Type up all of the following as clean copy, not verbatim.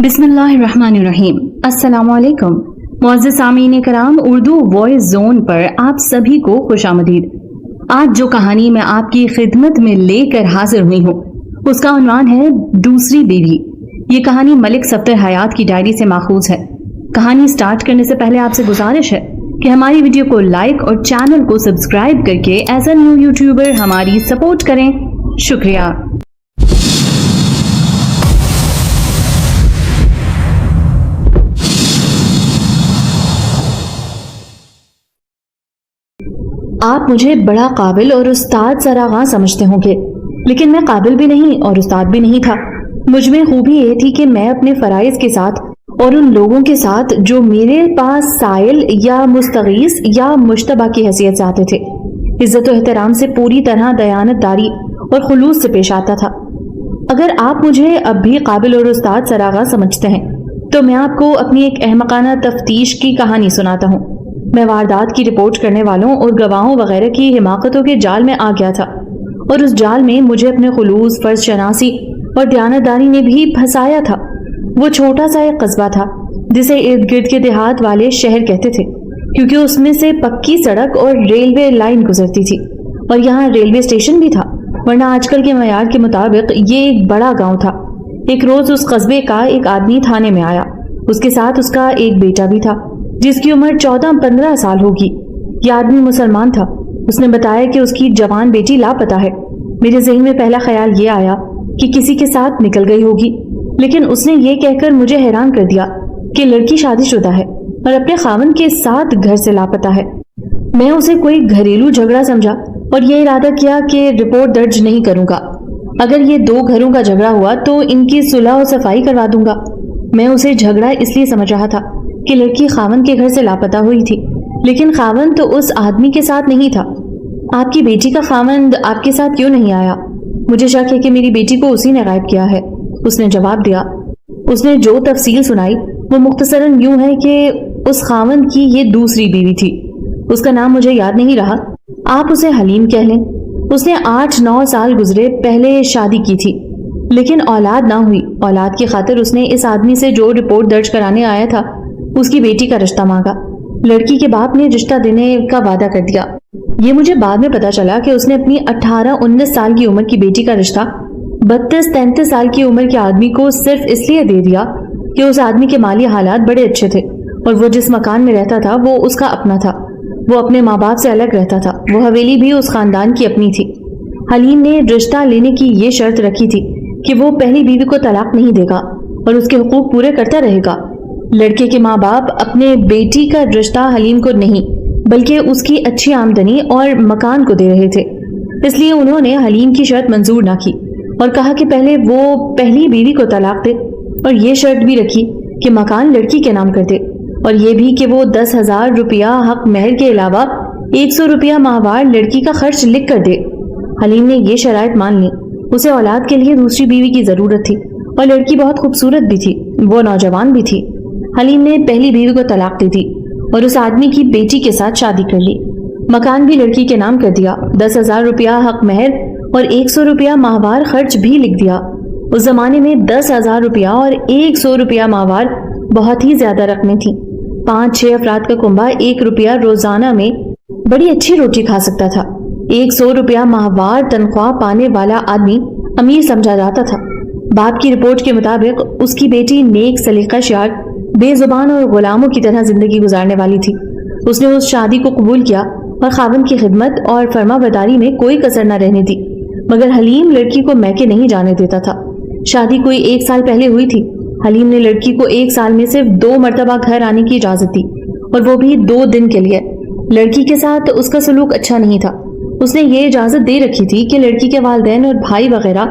بسم اللہ الرحمن الرحیم۔ السلام علیکم معزز سامعین کرام، اردو وائس زون پر آپ سبھی کو خوش آمدید۔ آج جو کہانی میں آپ کی خدمت میں لے کر حاضر ہوئی ہوں اس کا عنوان ہے دوسری بیوی۔ یہ کہانی ملک صفدر حیات کی ڈائری سے ماخوذ ہے۔ کہانی سٹارٹ کرنے سے پہلے آپ سے گزارش ہے کہ ہماری ویڈیو کو لائک اور چینل کو سبسکرائب کر کے ایز اے نیو یوٹیوبر ہماری سپورٹ کریں۔ شکریہ۔ آپ مجھے بڑا قابل اور استاد سراغاں سمجھتے ہوں گے، لیکن میں قابل بھی نہیں اور استاد بھی نہیں تھا۔ مجھ میں خوبی یہ تھی کہ میں اپنے فرائض کے ساتھ اور ان لوگوں کے ساتھ جو میرے پاس سائل یا مستغیث یا مشتبہ کی حیثیت سے آتے تھے، عزت و احترام سے پوری طرح دیانت داری اور خلوص سے پیش آتا تھا۔ اگر آپ مجھے اب بھی قابل اور استاد سراغاں سمجھتے ہیں تو میں آپ کو اپنی ایک احمقانہ تفتیش کی کہانی سناتا ہوں۔ میں واردات کی رپورٹ کرنے والوں اور گواہوں وغیرہ کی حماقتوں کے جال میں آ گیا تھا، اور اس جال میں مجھے اپنے خلوص، فرض شناسی اور دیانتداری نے بھی پھنسایا تھا۔ وہ چھوٹا سا ایک قصبہ تھا جسے ارد گرد کے دیہات والے شہر کہتے تھے، کیونکہ اس میں سے پکی سڑک اور ریلوے لائن گزرتی تھی، اور یہاں ریلوے اسٹیشن بھی تھا، ورنہ آج کل کے معیار کے مطابق یہ ایک بڑا گاؤں تھا۔ ایک روز اس قصبے کا ایک آدمی تھانے میں آیا۔ اس کے ساتھ اس کا ایک بیٹا بھی تھا جس کی عمر 14-15 سال ہوگی۔ یہ آدمی مسلمان تھا۔ اس نے بتایا کہ اس کی جوان بیٹی لاپتہ ہے۔ میرے ذہن میں پہلا خیال یہ آیا کہ کسی کے ساتھ نکل گئی ہوگی، لیکن اس نے یہ کہہ کر مجھے حیران کر دیا کہ لڑکی شادی شدہ ہے اور اپنے خاوند کے ساتھ گھر سے لاپتہ ہے۔ میں اسے کوئی گھریلو جھگڑا سمجھا اور یہ ارادہ کیا کہ رپورٹ درج نہیں کروں گا۔ اگر یہ دو گھروں کا جھگڑا ہوا تو ان کی صلح و صفائی کروا دوں گا۔ میں اسے جھگڑا اس لیے سمجھ رہا تھا کہ لڑکی خاوند کے گھر سے لاپتہ ہوئی تھی، لیکن خاوند تو اس آدمی کے ساتھ نہیں تھا۔ آپ کی بیٹی کا خاوند آپ کے ساتھ کیوں نہیں آیا؟ مجھے شک ہے کہ میری بیٹی کو اسی نے غائب کیا ہے، اس نے جواب دیا۔ اس نے جو تفصیل سنائی وہ مختصراً یوں ہے کہ اس خاوند کی یہ دوسری بیوی تھی۔ اس کا نام مجھے یاد نہیں رہا، آپ اسے حلیم کہہ لیں۔ اس نے 8-9 سال گزرے پہلے شادی کی تھی، لیکن اولاد نہ ہوئی۔ اولاد کی خاطر اس نے اس آدمی سے جو رپورٹ درج کرانے آیا تھا اس کی بیٹی کا رشتہ مانگا۔ لڑکی کے باپ نے رشتہ دینے کا وعدہ کر دیا۔ یہ مجھے بعد میں پتا چلا کہ اس نے اپنی 18-19 سال کی عمر کی بیٹی کا رشتہ 32-33 سال کی عمر کے آدمی کو صرف اس لیے دے دیا کہ اس آدمی کے مالی حالات بڑے اچھے تھے، اور وہ جس مکان میں رہتا تھا وہ اس کا اپنا تھا۔ وہ اپنے ماں باپ سے الگ رہتا تھا۔ وہ حویلی بھی اس خاندان کی اپنی تھی۔ حلیم نے رشتہ لینے کی یہ شرط رکھی تھی کہ وہ پہلی بیوی کو طلاق نہیں دے گا اور اس کے حقوق پورے کرتا رہے گا۔ لڑکے کے ماں باپ اپنے بیٹی کا رشتہ حلیم کو نہیں بلکہ اس کی اچھی آمدنی اور مکان کو دے رہے تھے، اس لیے انہوں نے حلیم کی شرط منظور نہ کی اور کہا کہ پہلے وہ پہلی بیوی کو طلاق دے، اور یہ شرط بھی رکھی کہ مکان لڑکی کے نام کر دے، اور یہ بھی کہ وہ 10,000 روپیہ حق مہر کے علاوہ 100 روپیہ ماہوار لڑکی کا خرچ لکھ کر دے۔ حلیم نے یہ شرائط مان لی۔ اسے اولاد کے لیے دوسری بیوی کی ضرورت تھی، اور لڑکی بہت خوبصورت بھی تھی، وہ نوجوان بھی تھی۔ حلیم نے پہلی بیوی کو طلاق دے دی اور اس آدمی کی بیٹی کے ساتھ شادی کر لی۔ مکان بھی لڑکی کے نام کر دیا، 10,000 روپیہ حق مہر اور 100 روپیہ ماہوار خرچ بھی لکھ دیا۔ اس زمانے میں 10,000 روپیہ اور 100 روپیہ ماہوار بہت ہی زیادہ رقمیں تھیں۔ 5-6 افراد کا کنبہ 1 روپیہ روزانہ میں بڑی اچھی روٹی کھا سکتا تھا۔ 100 روپیہ ماہوار تنخواہ پانے والا آدمی امیر سمجھا جاتا تھا۔ باپ کی رپورٹ کے مطابق اس کی بیٹی نیک، سلیقہ شعار، بے زبان اور غلاموں کی طرح زندگی گزارنے والی تھی۔ اس نے اس شادی کو قبول کیا اور خاوند کی خدمت اور فرما برداری میں کوئی کسر نہ رہنے دی، مگر حلیم لڑکی کو میکے نہیں جانے دیتا تھا۔ شادی کوئی 1 سال پہلے ہوئی تھی۔ حلیم نے لڑکی کو 1 سال میں صرف 2 مرتبہ گھر آنے کی اجازت دی، اور وہ بھی 2 دن کے لیے۔ لڑکی کے ساتھ اس کا سلوک اچھا نہیں تھا۔ اس نے یہ اجازت دے رکھی تھی کہ لڑکی کے والدین اور بھائی وغیرہ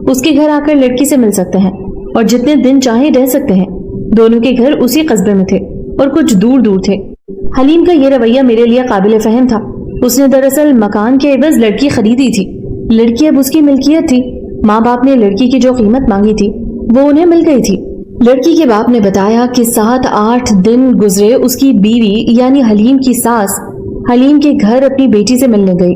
اس کے گھر آ کر لڑکی سے مل سکتے ہیں اور جتنے دن چاہیں رہ سکتے ہیں۔ دونوں کے گھر اسی قصبے میں تھے اور کچھ دور دور تھے۔ حلیم کا یہ رویہ میرے لیے قابل فہم تھا۔ اس نے دراصل مکان کے عوض لڑکی خریدی تھی۔ لڑکی اب اس کی ملکیت تھی۔ ماں باپ نے لڑکی کی جو قیمت مانگی تھی وہ انہیں مل گئی تھی۔ لڑکی کے باپ نے بتایا کہ 7-8 دن گزرے اس کی بیوی یعنی حلیم کی ساس حلیم کے گھر اپنی بیٹی سے ملنے گئی۔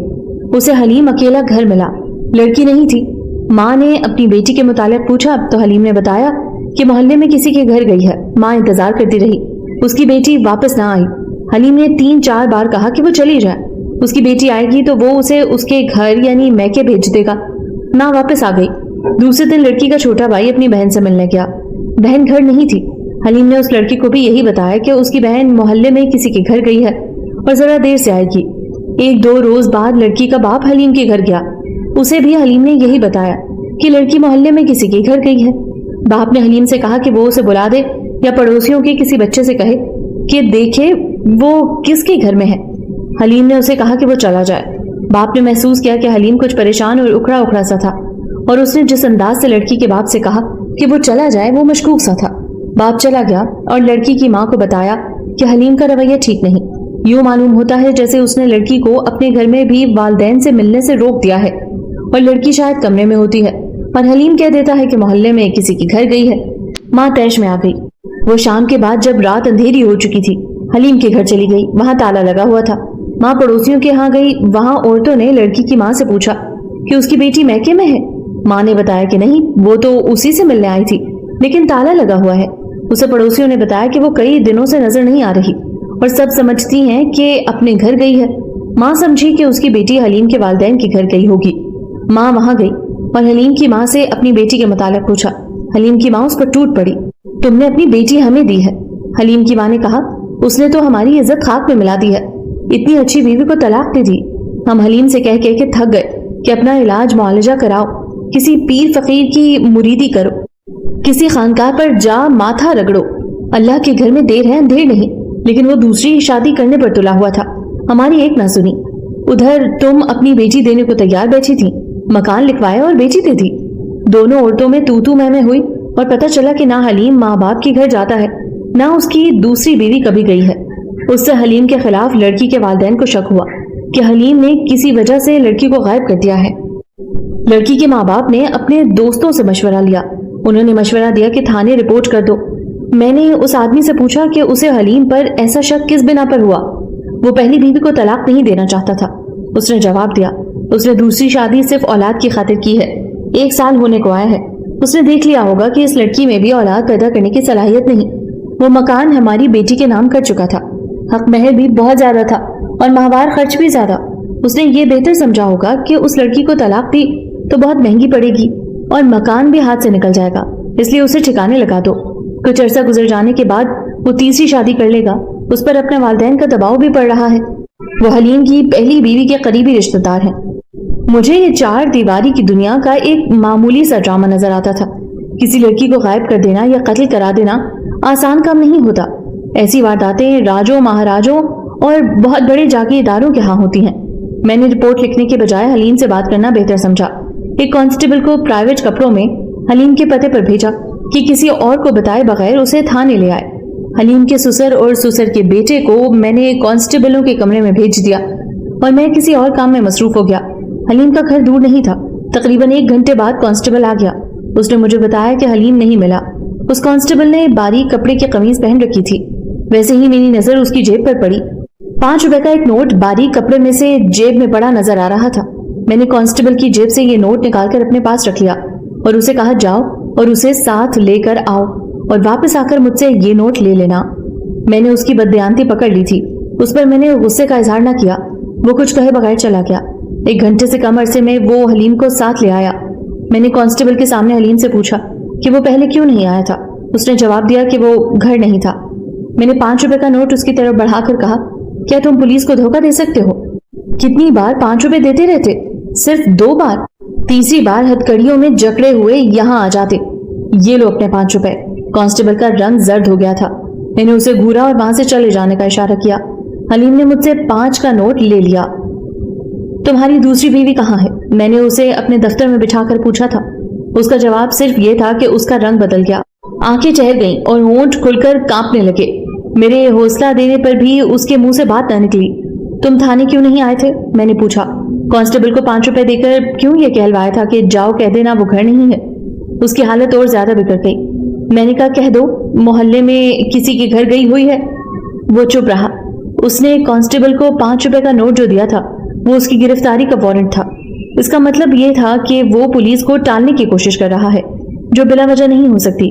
اسے حلیم اکیلا گھر ملا، لڑکی نہیں تھی۔ ماں نے اپنی بیٹی کے متعلق پوچھا تو حلیم نے بتایا کہ محلے میں کسی کے گھر گئی ہے۔ ماں انتظار کرتی رہی، اس کی بیٹی واپس نہ آئی۔ حلیم نے 3-4 بار کہا کہ وہ چلی جائے، اس کی بیٹی آئے گی تو وہ اسے اس کے گھر یعنی میکے بھیج دے گا۔ ماں واپس آ گئی۔ دوسرے دن لڑکی کا چھوٹا بھائی اپنی بہن سے ملنے گیا۔ بہن گھر نہیں تھی۔ حلیم نے اس لڑکی کو بھی یہی بتایا کہ اس کی بہن محلے میں کسی کے گھر گئی ہے اور ذرا دیر سے آئے گی۔ 1-2 روز بعد لڑکی کا باپ حلیم کے گھر گیا، اسے بھی حلیم نے یہی بتایا کہ لڑکی محلے میں کسی کے گھر گئی ہے۔ باپ نے حلیم سے کہا کہ وہ اسے بلا دے یا پڑوسیوں کے کسی بچے سے کہے کہ دیکھے وہ کس کے گھر میں ہے۔ حلیم نے اسے کہا کہ وہ چلا جائے۔ باپ نے محسوس کیا کہ حلیم کچھ پریشان اور اکھڑا اکھڑا سا تھا، اور اس نے جس انداز سے لڑکی کے باپ سے کہا کہ وہ چلا جائے وہ مشکوک سا تھا۔ باپ چلا گیا اور لڑکی کی ماں کو بتایا کہ حلیم کا رویہ ٹھیک نہیں۔ یوں معلوم ہوتا ہے جیسے اس نے لڑکی کو اپنے گھر میں بھی والدین سے ملنے سے روک دیا ہے، اور لڑکی شاید کمرے میں ہوتی ہے اور حلیم کہہ دیتا ہے کہ محلے میں کسی کے گھر گئی ہے۔ ماں طیش میں آ گئی۔ وہ شام کے بعد جب رات اندھیری ہو چکی تھی حلیم کے گھر چلی گئی، وہاں تالا لگا ہوا تھا۔ ماں پڑوسیوں کے ہاں گئی، وہاں عورتوں نے لڑکی کی ماں سے پوچھا کہ اس کی بیٹی میکے میں ہے۔ ماں نے بتایا کہ نہیں، وہ تو اسی سے ملنے آئی تھی لیکن تالا لگا ہوا ہے۔ اسے پڑوسیوں نے بتایا کہ وہ کئی دنوں سے نظر نہیں آ رہی اور سب سمجھتی ہیں کہ اپنے گھر گئی ہے۔ ماں سمجھی کہ اس کی بیٹی حلیم کے والدین کے گھر گئی ہوگی۔ ماں وہاں گئی اور حلیم کی ماں سے اپنی بیٹی کے متعلق پوچھا۔ حلیم کی ماں اس پر ٹوٹ پڑی۔ تم نے اپنی بیٹی ہمیں دی ہے۔ حلیم کی ماں نے کہا اس نے تو ہماری عزت خاک میں ملا دی ہے، اتنی اچھی بیوی کو طلاق دے دی۔ ہم حلیم سے کہہ کے تھک گئے کہ اپنا علاج معالجہ کراؤ، کسی پیر فقیر کی مریدی کرو، کسی خانقاہ پر جا ماتھا رگڑو، اللہ کے گھر میں دیر ہے اندھیر نہیں۔ لیکن وہ دوسری شادی کرنے پر تلا ہوا تھا، ہماری ایک نہ سنی۔ ادھر تم اپنی بیٹی دینے کو تیار بیٹھی تھی، مکان لکھوایا اور بیٹی دے دی۔ دونوں عورتوں میں تو میں ہوئی اور پتہ چلا کہ نہ حلیم ماں باپ کے گھر جاتا ہے نہ اس کی دوسری بیوی کبھی گئی ہے۔ اس سے حلیم کے خلاف لڑکی کے والدین کو شک ہوا کہ حلیم نے کسی وجہ سے لڑکی کو غائب کر دیا ہے۔ لڑکی کے ماں باپ نے اپنے دوستوں سے مشورہ لیا، انہوں نے مشورہ دیا کہ تھانے رپورٹ کر دو۔ میں نے اس آدمی سے پوچھا کہ اسے حلیم پر ایسا شک کس بنا پر ہوا۔ وہ پہلی بیوی کو طلاق نہیں دینا چاہتا تھا۔ اس نے جواب دیا اس نے دوسری شادی صرف اولاد کی خاطر کی ہے، 1 سال ہونے کو آیا ہے۔ اس نے دیکھ لیا ہوگا کہ اس لڑکی میں بھی اولاد پیدا کرنے کی صلاحیت نہیں۔ وہ مکان ہماری بیٹی کے نام کر چکا تھا، حق مہر بھی بہت زیادہ تھا اور ماہوار خرچ بھی زیادہ۔ اس نے یہ بہتر سمجھا ہوگا کہ اس لڑکی کو طلاق دی تو بہت مہنگی پڑے گی اور مکان بھی ہاتھ سے نکل جائے گا، اس لیے اسے ٹھکانے لگا دو۔ کچھ عرصہ گزر جانے کے بعد وہ تیسری شادی کر لے گا، اس پر اپنے والدین کا دباؤ بھی پڑ رہا ہے۔ وہ حلیم کی پہلی بیوی کے قریبی رشتہ دار ہیں۔ مجھے یہ 4 دیواری کی دنیا کا ایک معمولی سا ڈرامہ نظر آتا تھا۔ کسی لڑکی کو غائب کر دینا یا قتل کرا دینا آسان کام نہیں ہوتا۔ ایسی وارداتیں راجوں مہاراجوں اور بہت بڑے جاگیرداروں کے ہاں ہوتی ہیں۔ میں نے رپورٹ لکھنے کے بجائے حلیم سے بات کرنا بہتر سمجھا۔ ایک کانسٹیبل کو پرائیویٹ کپڑوں میں حلیم کے پتے پر بھیجا کہ کسی اور کو بتائے بغیر اسے تھانے لے آئے۔ حلیم کے سسر اور سسر کے بیٹے کو میں نے کانسٹیبلوں کے کمرے میں بھیج دیا اور میں کسی اور کام میں مصروف ہو گیا۔ حلیم کا گھر دور نہیں تھا۔ تقریباً 1 گھنٹے بعد کانسٹیبل آ گیا۔ اس نے مجھے بتایا کہ حلیم نہیں ملا۔ اس کانسٹیبل نے باریک کپڑے کی قمیض پہن رکھی تھی۔ ویسے ہی میری نظر اس کی جیب پر پڑی۔ 5 روپے کا ایک نوٹ باریک کپڑے میں سے جیب میں پڑا نظر آ رہا تھا۔ میں نے کانسٹیبل کی جیب سے یہ نوٹ نکال کر اپنے پاس رکھ لیا اور اسے کہا جاؤ اور اسے ساتھ لے کر آؤ اور واپس آ کر مجھ سے یہ نوٹ لے لینا۔ میں نے اس کی بددیانتی پکڑ لی تھی۔ اس پر میں نے غصے کا اظہار نہ کیا۔ وہ کچھ کہے بغیر چلا گیا۔ 1 گھنٹے سے کم عرصے میں وہ حلیم کو ساتھ لے آیا۔ میں نے کانسٹیبل کے سامنے حلیم سے پوچھا کہ وہ پہلے کیوں نہیں آیا تھا۔ اس نے جواب دیا کہ وہ گھر نہیں تھا۔ میں نے 5 روپے کا نوٹ اس کی طرف بڑھا کر کہا کیا تم پولیس کو دھوکہ دے سکتے ہو؟ کتنی بار 5 روپے دیتے رہتے؟ صرف 2 بار۔ تیسری بار ہتھکڑیوں میں جکڑے ہوئے یہاں آ جاتے۔ یہ لو اپنے 5 روپے۔ کانسٹیبل کا رنگ زرد ہو گیا تھا۔ میں نے اسے گھورا اور وہاں سے چلے جانے کا اشارہ کیا۔ حلیم نے مجھ سے 5 کا نوٹ لے لیا۔ تمہاری دوسری بیوی کہاں ہے؟ میں نے اسے اپنے دفتر میں بٹھا کر پوچھا تھا۔ اس کا جواب صرف یہ تھا کہ اس کا رنگ بدل گیا، آنکھیں چہر گئیں اور ہونٹ کھل کر کانپنے لگے۔ میرے حوصلہ دینے پر بھی اس کے منہ سے بات نہ نکلی۔ تم تھانے کیوں نہیں آئے تھے؟ میں نے پوچھا۔ کانسٹیبل کو 5 روپے دے کر کیوں یہ کہلوایا تھا کہ جاؤ کہہ دینا وہ گھر نہیں ہے؟ اس کی حالت اور زیادہ بگڑ گئی۔ میں نے کہا کہہ دو محلے میں کسی کے گھر گئی ہوئی ہے۔ وہ چپ رہا۔ اس نے کانسٹیبل کو 5 روپے کا نوٹ جو دیا تھا وہ اس کی گرفتاری کا وارنٹ تھا۔ اس کا مطلب یہ تھا کہ وہ پولیس کو ٹالنے کی کوشش کر رہا ہے جو بلا وجہ نہیں ہو سکتی۔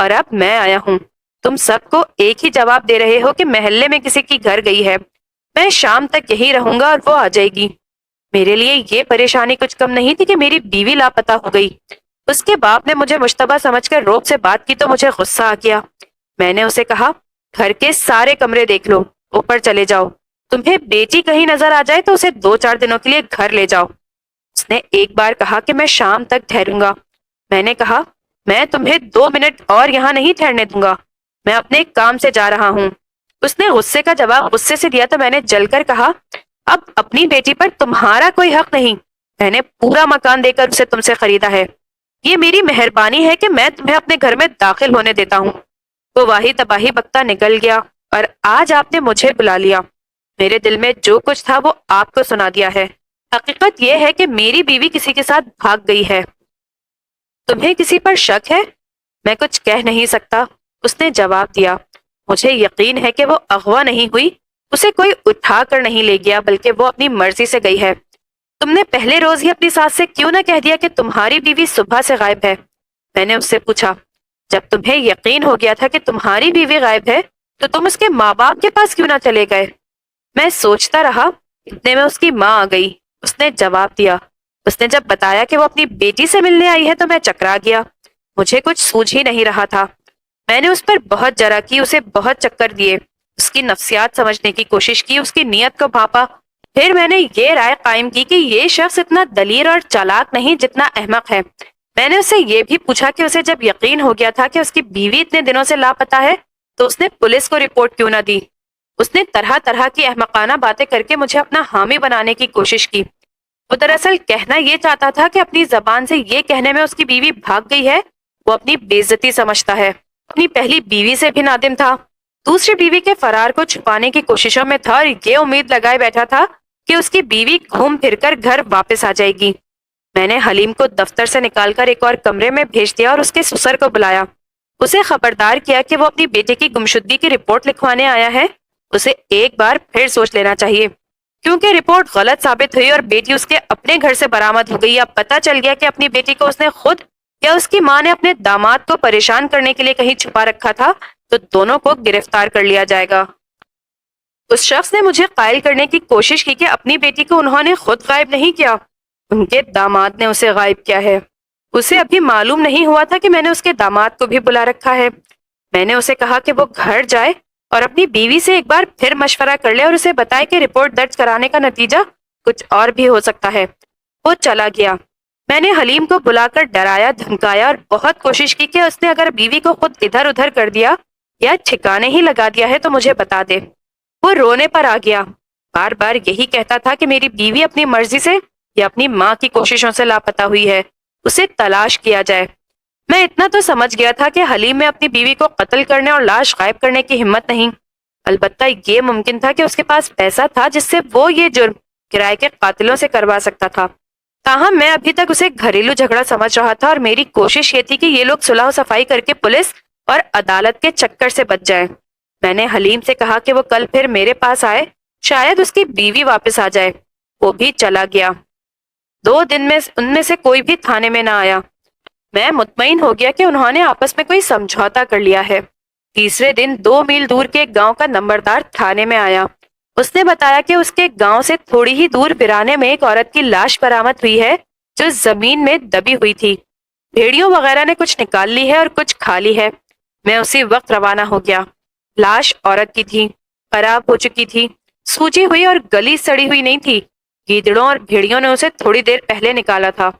اور اب میں آیا ہوں. تم سب کو ایک ہی جواب دے رہے ہو کہ محلے میں کسی کی گھر گئی ہے. میں شام تک یہی رہوں گا اور وہ آ جائے گی. میرے لیے یہ پریشانی کچھ کم نہیں تھی کہ میری بیوی لاپتہ ہو گئی. اس کے باپ نے مجھے مشتبہ سمجھ کر روب سے بات کی تو مجھے غصہ آ گیا. میں نے اسے کہا گھر کے سارے کمرے دیکھ لو, اوپر چلے جاؤ. تمہیں بیٹی کہیں نظر آ جائے تو اسے 2-4 دنوں کے لیے گھر لے جاؤ. اس نے ایک بار کہا کہ میں شام تک ٹھہروں گا. میں نے کہا میں تمہیں 2 منٹ اور یہاں نہیں ٹھہرنے دوں گا, میں اپنے کام سے جا رہا ہوں. اس نے غصے کا جواب غصے سے دیا تو میں نے جل کر کہا اب اپنی بیٹی پر تمہارا کوئی حق نہیں. میں نے پورا مکان دے کر اسے تم سے خریدا ہے. یہ میری مہربانی ہے کہ میں تمہیں اپنے گھر میں داخل ہونے دیتا ہوں. وہ واہی تباہی بکتا نکل گیا اور آج آپ نے مجھے بلا لیا. میرے دل میں جو کچھ تھا وہ آپ کو سنا دیا ہے. حقیقت یہ ہے کہ میری بیوی کسی کے ساتھ بھاگ گئی ہے. تمہیں کسی پر شک ہے؟ میں کچھ کہہ نہیں سکتا. اس نے جواب دیا مجھے یقین ہے کہ وہ اغوا نہیں ہوئی. اسے کوئی اٹھا کر نہیں لے گیا بلکہ وہ اپنی مرضی سے گئی ہے. تم نے پہلے روز ہی اپنی ساس سے کیوں نہ کہہ دیا کہ تمہاری بیوی صبح سے غائب ہے؟ میں نے اس سے پوچھا جب تمہیں یقین ہو گیا تھا کہ تمہاری بیوی غائب ہے تو تم اس کے ماں باپ کے پاس کیوں نہ چلے گئے؟ میں سوچتا رہا. اتنے میں اس کی ماں آ گئی. اس نے جواب دیا. اس نے جب بتایا کہ وہ اپنی بیٹی سے ملنے آئی ہے تو میں چکرا گیا. مجھے کچھ سوجھ ہی نہیں رہا تھا. میں نے اس پر بہت جرا کی, اسے بہت چکر دیے, اس کی نفسیات سمجھنے کی کوشش کی, اس کی نیت کو بھاپا. پھر میں نے یہ رائے قائم کی کہ یہ شخص اتنا دلیر اور چالاک نہیں جتنا احمق ہے. میں نے اس سے یہ بھی پوچھا کہ اسے جب یقین ہو گیا تھا کہ اس کی بیوی اتنے دنوں سے لاپتہ ہے تو اس نے پولیس کو رپورٹ کیوں نہ دی. اس نے طرح طرح کی احمقانہ باتیں کر کے مجھے اپنا حامی بنانے کی کوشش کی. وہ دراصل کہنا یہ چاہتا تھا کہ اپنی زبان سے یہ کہنے میں اس کی بیوی بھاگ گئی ہے وہ اپنی بے عزتی سمجھتا ہے. اپنی پہلی بیوی سے بھی نادم تھا, دوسری بیوی کے فرار کو چھپانے کی کوششوں میں تھا اور یہ امید لگائے بیٹھا تھا کہ اس کی بیوی گھوم پھر کر گھر واپس آ جائے گی. میں نے حلیم کو دفتر سے نکال کر ایک اور کمرے میں بھیج دیا اور اس کے سسر کو بلایا. اسے خبردار کیا کہ وہ اپنی بیٹے کی گمشدگی کی رپورٹ لکھوانے آیا ہے. اسے ایک بار پھر سوچ لینا چاہیے کیونکہ رپورٹ غلط ثابت ہوئی اور بیٹی اس کے اپنے گھر سے برآمد ہو گئی. اب پتہ چل گیا کہ اپنی بیٹی کو اس نے خود یا اس کی ماں نے اپنے داماد کو پریشان کرنے کے لیے کہیں چھپا رکھا تھا تو دونوں کو گرفتار کر لیا جائے گا. اس شخص نے مجھے قائل کرنے کی کوشش کی کہ اپنی بیٹی کو انہوں نے خود غائب نہیں کیا, ان کے داماد نے اسے غائب کیا ہے. اسے ابھی معلوم نہیں ہوا تھا کہ میں نے اس کے داماد کو بھی بلا رکھا ہے. میں نے اسے کہا کہ وہ گھر جائے اور اپنی بیوی سے ایک بار پھر مشورہ کر لے اور اسے بتائے کہ رپورٹ درج کرانے کا نتیجہ کچھ اور بھی ہو سکتا ہے. وہ چلا گیا. میں نے حلیم کو بلا کر ڈرایا دھمکایا اور بہت کوشش کی کہ اس نے اگر بیوی کو خود ادھر ادھر کر دیا یا ٹھکانے ہی لگا دیا ہے تو مجھے بتا دے. وہ رونے پر آ گیا, بار بار یہی کہتا تھا کہ میری بیوی اپنی مرضی سے یا اپنی ماں کی کوششوں سے لاپتہ ہوئی ہے, اسے تلاش کیا جائے. میں اتنا تو سمجھ گیا تھا کہ حلیم میں اپنی بیوی کو قتل کرنے اور لاش غائب کرنے کی ہمت نہیں. البتہ یہ ممکن تھا کہ اس کے پاس پیسہ تھا جس سے وہ یہ جرم کرائے کے قاتلوں سے کروا سکتا تھا. تاہم میں ابھی تک اسے گھریلو جھگڑا سمجھ رہا تھا اور میری کوشش یہ تھی کہ یہ لوگ صلح و صفائی کر کے پولیس اور عدالت کے چکر سے بچ جائیں. میں نے حلیم سے کہا کہ وہ کل پھر میرے پاس آئے, شاید اس کی بیوی واپس آ جائے. وہ بھی چلا گیا. 2 دن میں ان میں سے کوئی بھی تھانے میں نہ آیا. میں مطمئن ہو گیا کہ انہوں نے آپس میں کوئی سمجھوتا کر لیا ہے. تیسرے دن 2 میل دور کے ایک گاؤں کا نمبردار تھانے میں آیا. اس نے بتایا کہ اس کے گاؤں سے تھوڑی ہی دور ویرانے میں ایک عورت کی لاش برآمد ہوئی ہے جو زمین میں دبی ہوئی تھی. بھیڑیوں وغیرہ نے کچھ نکال لی ہے اور کچھ کھا لی ہے. میں اسی وقت روانہ ہو گیا. لاش عورت کی تھی, خراب ہو چکی تھی, سوجی ہوئی اور گلی سڑی ہوئی نہیں تھی. گیدڑوں اور بھیڑیوں نے اسے تھوڑی دیر پہلے نکالا تھا.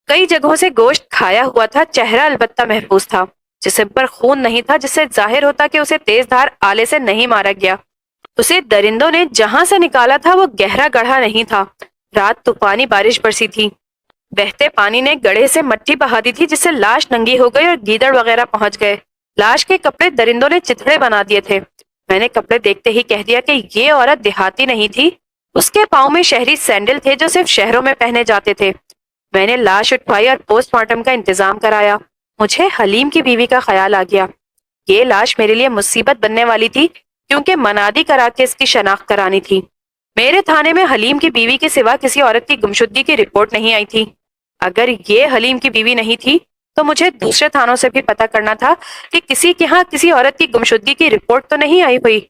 کئی جگہوں سے گوشت کھایا ہوا تھا, چہرہ البتہ محفوظ تھا. جسم پر خون نہیں تھا جس سے ظاہر ہوتا کہ اسے تیز دھار آلے سے نہیں مارا گیا. اسے درندوں نے جہاں سے نکالا تھا وہ گہرا گڑھا نہیں تھا. رات طوفانی بارش برسی تھی. بہتے پانی نے گڑھے سے مٹی بہا دی تھی جس سے لاش ننگی ہو گئی اور گیدڑ وغیرہ پہنچ گئے. لاش کے کپڑے درندوں نے چتھڑے بنا دیے تھے. میں نے کپڑے دیکھتے ہی کہہ دیا کہ یہ عورت دیہاتی نہیں تھی. اس کے پاؤں میں شہری سینڈل تھے جو صرف شہروں میں پہنے جاتے تھے. میں نے لاش اٹھوائی اور پوسٹ مارٹم کا انتظام کرایا. مجھے حلیم کی بیوی کا خیال آ گیا. یہ لاش میرے لیے مصیبت بننے والی تھی کیونکہ منادی کرا کے اس کی شناخت کرانی تھی. میرے تھانے میں حلیم کی بیوی کے سوا کسی عورت کی گمشدگی کی رپورٹ نہیں آئی تھی. اگر یہ حلیم کی بیوی نہیں تھی تو مجھے دوسرے تھانوں سے بھی پتہ کرنا تھا کہ کسی کے ہاں کسی عورت کی گمشدگی کی رپورٹ تو نہیں آئی ہوئی۔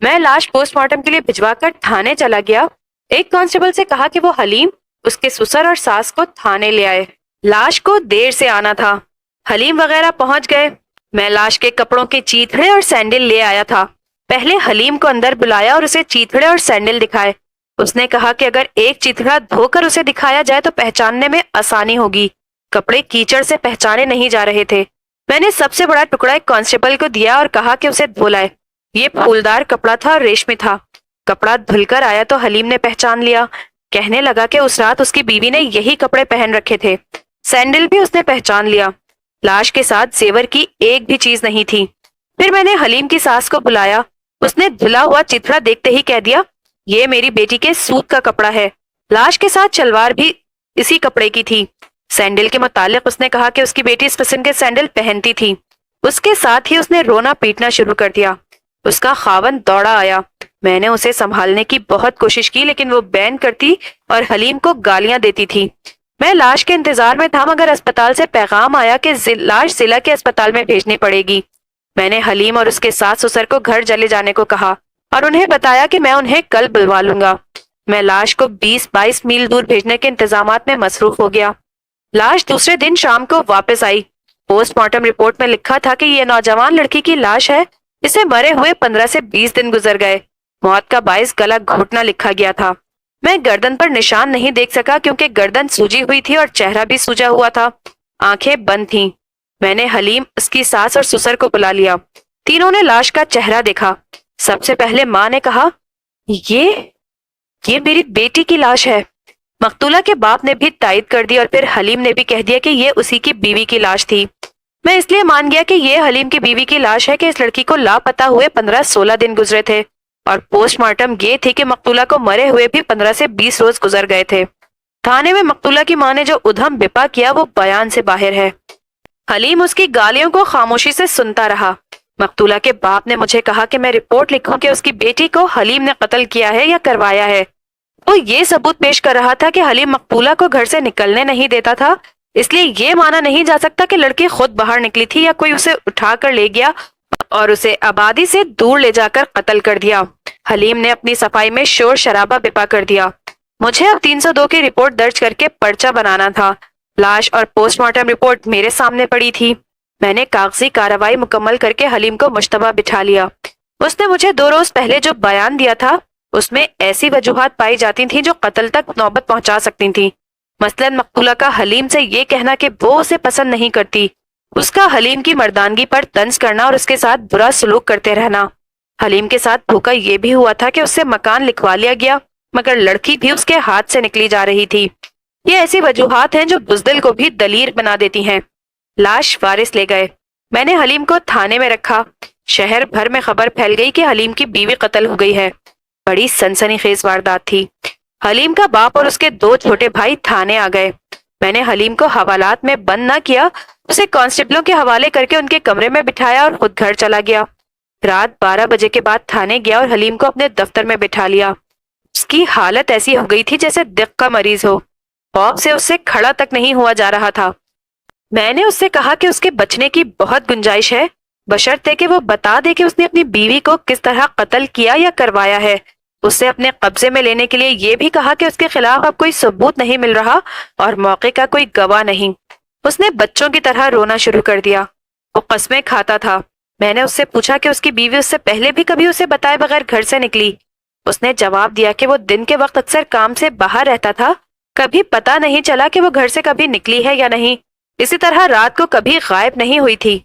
میں لاش پوسٹ مارٹم کے لیے بھجوا کر تھانے چلا گیا۔ ایک کانسٹیبل سے کہا کہ وہ حلیم، اس کے سسر اور ساس کو تھانے لے آئے۔ لاش کو دیر سے آنا تھا۔ حلیم وغیرہ پہنچ گئے۔ میں لاش کے کپڑوں کے چیتھڑے اور سینڈل لے آیا تھا۔ پہلے حلیم کو اندر بلایا اور اسے چیتھڑے اور سینڈل دکھائے۔ اس نے کہا کہ اگر ایک چیتھڑا دھو کر اسے دکھایا جائے تو پہچاننے میں آسانی ہوگی۔ کپڑے کیچڑ سے پہچانے نہیں جا رہے تھے۔ میں نے سب سے بڑا ٹکڑا ایک کانسٹیبل کو دیا اور کہا کہ اسے دھو لائے۔ یہ پھولدار کپڑا تھا اور ریشمی تھا۔ کپڑا دھل کر آیا تو حلیم نے پہچان لیا۔ کہنے لگا کہ اس رات اس کی بیوی نے یہی کپڑے پہن رکھے تھے۔ سینڈل بھی اس نے پہچان لیا۔ لاش کے ساتھ زیور کی ایک بھی چیز نہیں تھی۔ پھر میں نے حلیم کی ساس کو بلایا۔ اس نے دھلا ہوا چتھڑا دیکھتے ہی کہہ دیا، یہ میری بیٹی کے سوٹ کا کپڑا ہے۔ لاش کے ساتھ شلوار بھی اسی کپڑے کی تھی۔ سینڈل کے متعلق اس نے کہا کہ اس کی بیٹی اس قسم کے سینڈل پہنتی تھی۔ اس کے ساتھ ہی اس نے رونا پیٹنا شروع کر دیا۔ اس کا خاوند دوڑا آیا۔ میں نے اسے سنبھالنے کی بہت کوشش کی لیکن وہ بین کرتی اور حلیم کو گالیاں دیتی تھی۔ میں لاش کے انتظار میں تھا مگر اسپتال سے پیغام آیا کہ لاش ضلع کے اسپتال میں بھیجنی پڑے گی۔ میں نے حلیم اور اس کے ساس سسر کو گھر چلے جانے کو کہا اور انہیں بتایا کہ میں انہیں کل بلوا لوں گا۔ میں لاش کو 20-22 میل دور بھیجنے کے انتظامات میں مصروف ہو گیا۔ لاش دوسرے دن شام کو واپس آئی۔ پوسٹ مارٹم رپورٹ میں لکھا تھا کہ یہ نوجوان لڑکی کی لاش ہے۔ اسے مرے ہوئے 15 سے 20 دن گزر گئے۔ موت کا باعث گلا گھوٹنا لکھا گیا تھا۔ میں گردن پر نشان نہیں دیکھ سکا کیونکہ گردن سوجی ہوئی تھی اور چہرہ بھی سوجا ہوا تھا۔ آنکھیں بند تھیں۔ میں نے حلیم، اس کی ساس اور سسر کو بلا لیا۔ تینوں نے لاش کا چہرہ دیکھا۔ سب سے پہلے ماں نے کہا، یہ میری بیٹی کی لاش ہے۔ مقتولہ کے باپ نے بھی تائید کر دی اور پھر حلیم نے بھی کہہ دیا کہ یہ اسی کی بیوی کی لاش تھی۔ میں اس لیے مان گیا کہ یہ حلیم کی بیوی کی لاش ہے کہ اس لڑکی کو لاپتہ ہوئے 15-16 دن گزرے تھے اور پوسٹ مارٹم یہ تھی کہ مقتولہ کو مرے ہوئے بھی 15 سے 20 روز گزر گئے تھے۔ تھانے میں مقتولہ کی ماں نے جو ادھم بپا کیا وہ بیان سے باہر ہے۔ حلیم اس کی گالیوں کو خاموشی سے سنتا رہا۔ مقتولہ کے باپ نے مجھے کہا کہ میں رپورٹ لکھوں کہ اس کی بیٹی کو حلیم نے قتل کیا ہے یا کروایا ہے۔ وہ یہ ثبوت پیش کر رہا تھا کہ حلیم مقتولہ کو گھر سے نکلنے نہیں دیتا تھا، اس لیے یہ مانا نہیں جا سکتا کہ لڑکی خود باہر نکلی تھی یا کوئی اسے اٹھا کر لے گیا اور اسے آبادی سے دور لے جا کر قتل کر دیا۔ حلیم نے اپنی صفائی میں شور شرابہ بپا کر دیا۔ مجھے اب 302 کی رپورٹ درج کر کے پرچہ بنانا تھا۔ لاش اور پوسٹ مارٹم رپورٹ میرے سامنے پڑی تھی۔ میں نے کاغذی کارروائی مکمل کر کے حلیم کو مشتبہ بٹھا لیا۔ اس نے مجھے 2 روز پہلے جو بیان دیا تھا اس میں ایسی وجوہات پائی جاتی تھیں جو قتل تک نوبت پہنچا سکتی تھیں۔ مثلاً مقتولہ کا حلیم سے یہ کہنا کہ وہ اسے پسند نہیں کرتی، اس کا حلیم کی مردانگی پر طنز کرنا اور اس کے ساتھ برا سلوک کرتے رہنا۔ حلیم کے ساتھ دھوکہ یہ بھی ہوا تھا کہ اس سے مکان لکھوا لیا گیا مگر لڑکی بھی اس کے ہاتھ سے نکلی جا رہی تھی۔ یہ ایسی وجوہات ہیں جو بزدل کو بھی دلیر بنا دیتی ہیں۔ لاش وارث لے گئے۔ میں نے حلیم کو تھانے میں رکھا۔ شہر بھر میں خبر پھیل گئی کہ حلیم کی بیوی قتل ہو گئی ہے۔ بڑی سنسنی خیز واردات تھی۔ حلیم کا باپ اور اس کے 2 چھوٹے بھائی تھانے آ گئے۔ میں نے حلیم کو حوالات میں بند نہ کیا، اسے کانسٹیبلوں کے حوالے کر کے ان کے کمرے میں بٹھایا اور خود گھر چلا گیا۔ رات 12 بجے کے بعد تھانے گیا اور حلیم کو اپنے دفتر میں بٹھا لیا۔ اس کی حالت ایسی ہو گئی تھی جیسے دق کا مریض ہو۔ خوف سے اس سے کھڑا تک نہیں ہوا جا رہا تھا۔ میں نے اس سے کہا کہ اس کے بچنے کی بہت گنجائش ہے، بشرطے کہ وہ بتا دے کہ اس نے اپنی بیوی کو کس طرح قتل کیا یا کروایا ہے۔ اس سے اپنے قبضے میں لینے کے لیے یہ بھی کہا کہ اس کے خلاف اب کوئی ثبوت نہیں مل رہا اور موقع کا کوئی گواہ نہیں۔ اس نے بچوں کی طرح رونا شروع کر دیا۔ وہ قسمیں کھاتا تھا۔ میں نے اس سے پوچھا کہ اس کی بیوی اس سے پہلے بھی کبھی اسے بتائے بغیر گھر سے نکلی۔ اس نے جواب دیا کہ وہ دن کے وقت اکثر کام سے باہر رہتا تھا، کبھی پتہ نہیں چلا کہ وہ گھر سے کبھی نکلی ہے یا نہیں۔ اسی طرح رات کو کبھی غائب نہیں ہوئی تھی۔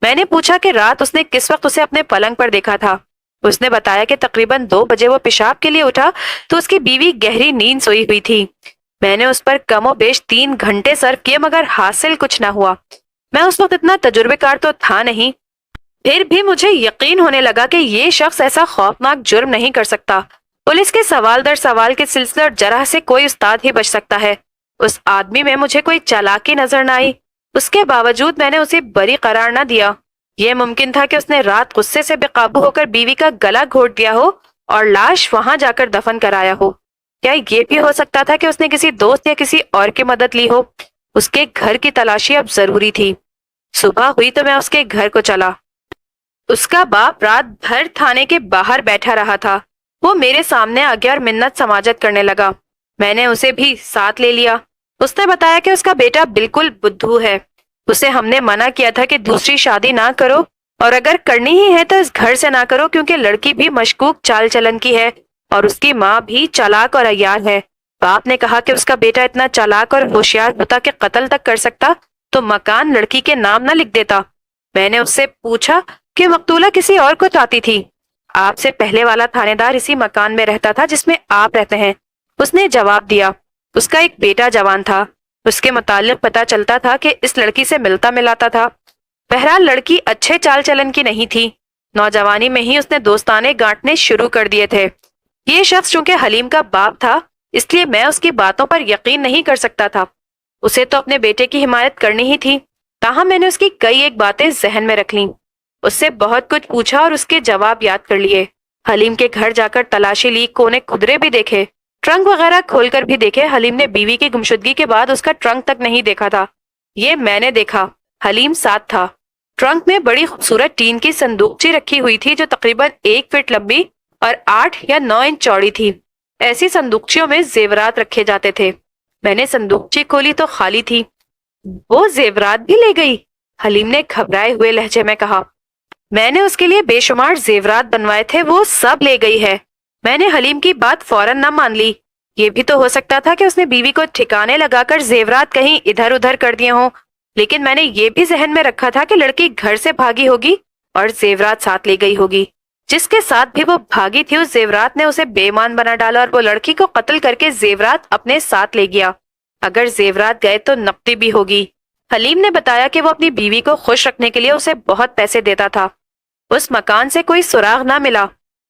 میں نے پوچھا کہ رات اس نے کس وقت اسے اپنے پلنگ پر دیکھا تھا۔ اس نے بتایا کہ تقریباً 2 بجے وہ پیشاب کے لیے اٹھا تو اس کی بیوی گہری نیند سوئی ہوئی تھی۔ میں نے اس پر کم و بیش 3 گھنٹے صرف کیے مگر حاصل کچھ نہ ہوا۔ میں اس وقت اتنا تجربے کار تو تھا نہیں، پھر بھی مجھے یقین ہونے لگا کہ یہ شخص ایسا خوفناک جرم نہیں کر سکتا۔ پولیس کے سوال در سوال کے سلسلے اور جرح سے کوئی استاد ہی بچ سکتا ہے۔ اس آدمی میں مجھے کوئی چالاکی نظر نہ آئی۔ اس کے باوجود میں نے اسے بری قرار نہ دیا۔ یہ ممکن تھا کہ اس نے رات غصے سے بے قابو ہو کر بیوی کا گلا گھونٹ دیا ہو اور لاش وہاں جا کر دفن کرایا ہو۔ کیا یہ بھی ہو سکتا تھا کہ اس نے کسی دوست یا کسی اور کی مدد لی ہو؟ اس کے گھر کی تلاشی اب ضروری تھی۔ صبح ہوئی تو میں اس کے گھر کو چلا۔ اس کا باپ رات بھر تھانے کے باہر بیٹھا رہا تھا۔ وہ میرے سامنے آ گیا اور منت سماجت کرنے لگا۔ میں نے اسے بھی ساتھ لے لیا۔ اس نے بتایا کہ اس کا بیٹا بالکل بدھو ہے۔ اسے ہم نے منع کیا تھا کہ دوسری شادی نہ کرو، اور اگر کرنی ہی ہے تو اس گھر سے نہ کرو، کیونکہ لڑکی بھی مشکوک چال چلن کی ہے اور اس کی ماں بھی چالاک اور عیار ہے۔ باپ نے کہا کہ اس کا بیٹا اتنا چالاک اور ہوشیار ہوتا کہ قتل تک کر سکتا تو مکان لڑکی کے نام نہ لکھ دیتا۔ میں نے اس سے پوچھا کہ مقتولہ کسی اور کو چاہتی تھی۔ آپ سے پہلے والا تھانے دار اسی مکان میں رہتا تھا جس میں آپ رہتے ہیں، اس نے جواب دیا۔ اس کا ایک بیٹا جوان تھا۔ اس کے متعلق پتا چلتا تھا کہ اس لڑکی سے ملتا ملاتا تھا۔ بہرحال لڑکی اچھے چال چلن کی نہیں تھی۔ نوجوانی میں ہی اس نے دوستانے گانٹنے شروع کر دیے تھے۔ یہ شخص چونکہ حلیم کا باپ تھا، اس لیے میں اس کی باتوں پر یقین نہیں کر سکتا تھا۔ اسے تو اپنے بیٹے کی حمایت کرنی ہی تھی، تاہم میں نے اس کی کئی ایک باتیں ذہن میں رکھ لیں۔ اس سے بہت کچھ پوچھا اور اس کے جواب یاد کر لیے۔ حلیم کے گھر جا کر تلاشی لی، کونے کھدرے بھی دیکھے، ٹرنک وغیرہ کھول کر بھی دیکھے۔ حلیم نے بیوی کی گمشدگی کے بعد اس کا ٹرنک تک نہیں دیکھا تھا۔ یہ میں نے دیکھا۔ حلیم ساتھ تھا۔ ٹرنک میں بڑی خوبصورت ٹین کی صندوقچی رکھی ہوئی تھی جو تقریباً 1 فٹ لمبی اور 8 یا 9 انچ چوڑی تھی۔ ایسی صندوقچیوں میں زیورات رکھے جاتے تھے۔ میں نے صندوقچی کھولی تو خالی تھی۔ وہ زیورات بھی لے گئی؟ حلیم نے گھبرائے ہوئے لہجے میں کہا۔ میں نے اس کے لیے بے شمار زیورات بنوائے تھے، وہ سب لے گئی ہے۔ میں نے حلیم کی بات فوراً نہ مان لی۔ یہ بھی تو ہو سکتا تھا کہ اس نے بیوی کو ٹھکانے لگا کر زیورات کہیں ادھر ادھر کر دیے ہوں، لیکن میں نے یہ بھی ذہن میں رکھا تھا کہ لڑکی گھر سے بھاگی ہوگی اور زیورات ساتھ لے گئی ہوگی۔ جس کے ساتھ بھی وہ بھاگی تھی، اس زیورات نے اسے بے ایمان بنا ڈالا اور وہ لڑکی کو قتل کر کے زیورات اپنے ساتھ لے گیا۔ اگر زیورات گئے تو نقدی بھی ہوگی۔ حلیم نے بتایا کہ وہ اپنی بیوی کو خوش رکھنے کے لیے اسے بہت پیسے دیتا تھا۔ اس مکان سے کوئی سراغ نہ ملا۔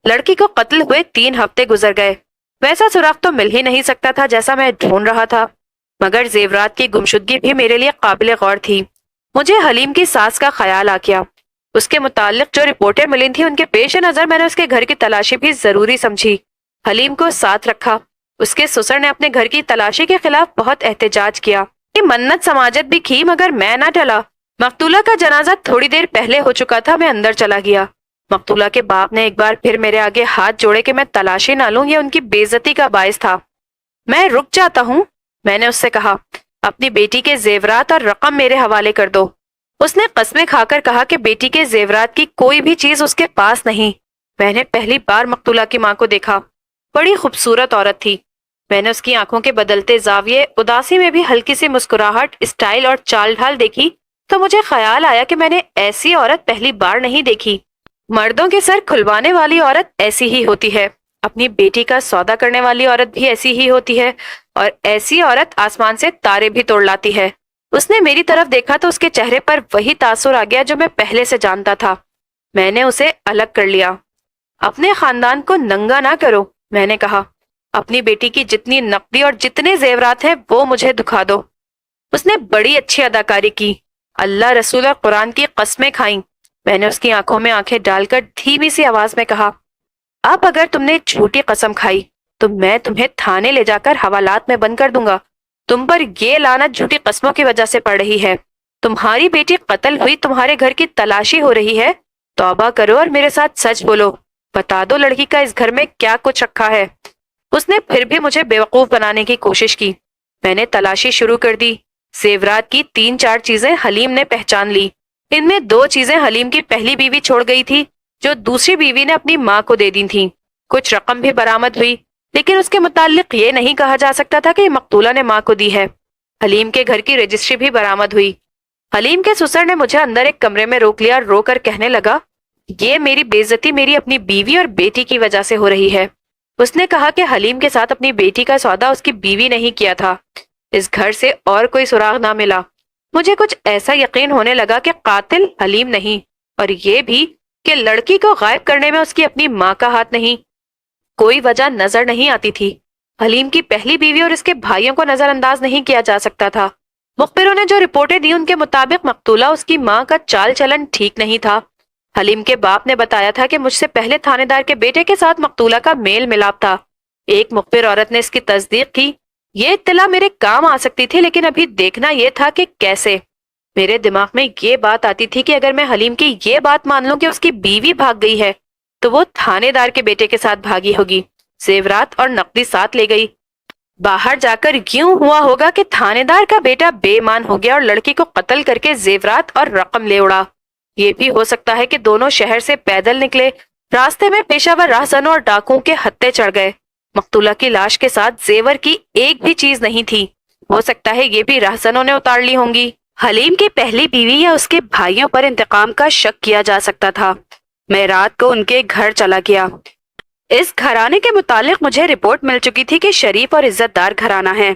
لڑکی کو قتل ہوئے 3 ہفتے گزر گئے۔ ویسا سراغ تو مل ہی نہیں سکتا تھا جیسا میں ڈھونڈ رہا تھا، مگر زیورات کی گمشدگی بھی میرے لیے قابل غور تھی۔ مجھے حلیم کی ساس کا خیال آ گیا۔ اس کے متعلق جو رپورٹیں ملی تھیں ان کے پیش نظر میں نے اس کے گھر کی تلاشی بھی ضروری سمجھی۔ حلیم کو ساتھ رکھا۔ اس کے سسر نے اپنے گھر کی تلاشی کے خلاف بہت احتجاج کیا کہ منت سماجت بھی کی، مگر میں نہ ٹلا۔ مقتولہ کا جنازہ تھوڑی دیر پہلے ہو چکا تھا، میں اندر چلا گیا۔ مقتولہ کے باپ نے ایک بار پھر میرے آگے ہاتھ جوڑے کہ میں تلاشی نہ لوں، یہ ان کی بے عزتی کا باعث تھا۔ میں رک جاتا ہوں، میں نے اس سے کہا۔ اپنی بیٹی کے زیورات اور رقم میرے حوالے کر دو۔ اس نے قسمیں کھا کر کہا کہ بیٹی کے زیورات کی کوئی بھی چیز اس کے پاس نہیں۔ میں نے پہلی بار مقتولہ کی ماں کو دیکھا۔ بڑی خوبصورت عورت تھی۔ میں نے اس کی آنکھوں کے بدلتے زاویے، اداسی میں بھی ہلکی سی مسکراہٹ، اسٹائل اور چال ڈھال دیکھی تو مجھے خیال آیا کہ میں نے ایسی عورت پہلی بار نہیں دیکھی۔ مردوں کے سر کھلوانے والی عورت ایسی ہی ہوتی ہے، اپنی بیٹی کا سودا کرنے والی عورت بھی ایسی ہی ہوتی ہے، اور ایسی عورت آسمان سے تارے بھی توڑ لاتی ہے۔ اس نے میری طرف دیکھا تو اس کے چہرے پر وہی تاثر آ گیا جو میں پہلے سے جانتا تھا۔ میں نے اسے الگ کر لیا۔ اپنے خاندان کو ننگا نہ کرو، میں نے کہا۔ اپنی بیٹی کی جتنی نقدی اور جتنے زیورات ہیں وہ مجھے دکھا دو۔ اس نے بڑی اچھی اداکاری کی، اللہ رسول اور قرآن کی قسمیں کھائیں۔ میں نے اس کی آنکھوں میں آنکھیں ڈال کر دھیمی سی آواز میں کہا، اب اگر تم نے جھوٹی قسم کھائی تو میں تمہیں تھانے لے جا کر حوالات میں بند کر دوں گا۔ تم پر یہ لعنت جھوٹی قسموں کی وجہ سے پڑ رہی ہے۔ تمہاری بیٹی قتل ہوئی، تمہارے گھر کی تلاشی ہو رہی ہے، توبہ کرو اور میرے ساتھ سچ بولو، بتا دو لڑکی کا اس گھر میں کیا کچھ رکھا ہے۔ اس نے پھر بھی مجھے بیوقوف بنانے کی کوشش کی۔ میں نے تلاشی شروع کر دی۔ زیورات کی 3-4 چیزیں حلیم نے پہچان لی۔ ان میں 2 چیزیں حلیم کی پہلی بیوی چھوڑ گئی تھی جو دوسری بیوی نے اپنی ماں کو دے دی تھی۔ کچھ رقم بھی برآمد ہوئی، لیکن اس کے متعلق یہ نہیں کہا جا سکتا تھا کہ یہ مقتولہ نے ماں کو دی ہے۔ حلیم کے گھر کی رجسٹری بھی برآمد ہوئی۔ حلیم کے سسر نے مجھے اندر ایک کمرے میں روک لیا اور رو کر کہنے لگا، یہ میری بے عزتی میری اپنی بیوی اور بیٹی کی وجہ سے ہو رہی ہے۔ اس نے کہا کہ حلیم کے ساتھ اپنی بیٹی کا سودا اس کی بیوی نے ہی کیا تھا۔ اس گھر سے اور کوئی سراغ نہ ملا۔ مجھے کچھ ایسا یقین ہونے لگا کہ قاتل حلیم نہیں، اور یہ بھی کہ لڑکی کو غائب کرنے میں اس کی اپنی ماں کا ہاتھ نہیں۔ کوئی وجہ نظر نہیں آتی تھی۔ حلیم کی پہلی بیوی اور اس کے بھائیوں کو نظر انداز نہیں کیا جا سکتا تھا۔ مخبروں نے جو رپورٹیں دی ان کے مطابق مقتولہ اس کی ماں کا چال چلن ٹھیک نہیں تھا۔ حلیم کے باپ نے بتایا تھا کہ مجھ سے پہلے تھانے دار کے بیٹے کے ساتھ مقتولہ کا میل ملاپ تھا۔ ایک مخبر عورت نے اس کی تصدیق کی۔ یہ اطلاع میرے کام آ سکتی تھی، لیکن ابھی دیکھنا یہ تھا کہ کیسے۔ میرے دماغ میں یہ بات آتی تھی کہ اگر میں حلیم کی یہ بات مان لوں کہ اس کی بیوی بھاگ گئی ہے تو وہ تھانے دار کے بیٹے کے ساتھ بھاگی ہوگی، زیورات اور نقدی ساتھ لے گئی۔ باہر جا کر یوں ہوا ہوگا کہ تھانے دار کا بیٹا بے ایمان ہو گیا اور لڑکی کو قتل کر کے زیورات اور رقم لے اڑا۔ یہ بھی ہو سکتا ہے کہ دونوں شہر سے پیدل نکلے، راستے میں پیشہ ور راہزنوں اور ڈاکوؤں کے ہتھے چڑھ گئے۔ مقتولہ کی لاش کے ساتھ زیور کی ایک بھی چیز نہیں تھی، ہو سکتا ہے یہ بھی راہزنوں نے اتار لی ہوں گی۔ حلیم کی پہلی بیوی یا اس کے بھائیوں پر انتقام کا شک کیا جا سکتا تھا۔ میں رات کو ان کے گھر چلا گیا۔ اس گھرانے کے متعلق مجھے رپورٹ مل چکی تھی کہ شریف اور عزت دار گھرانہ ہے۔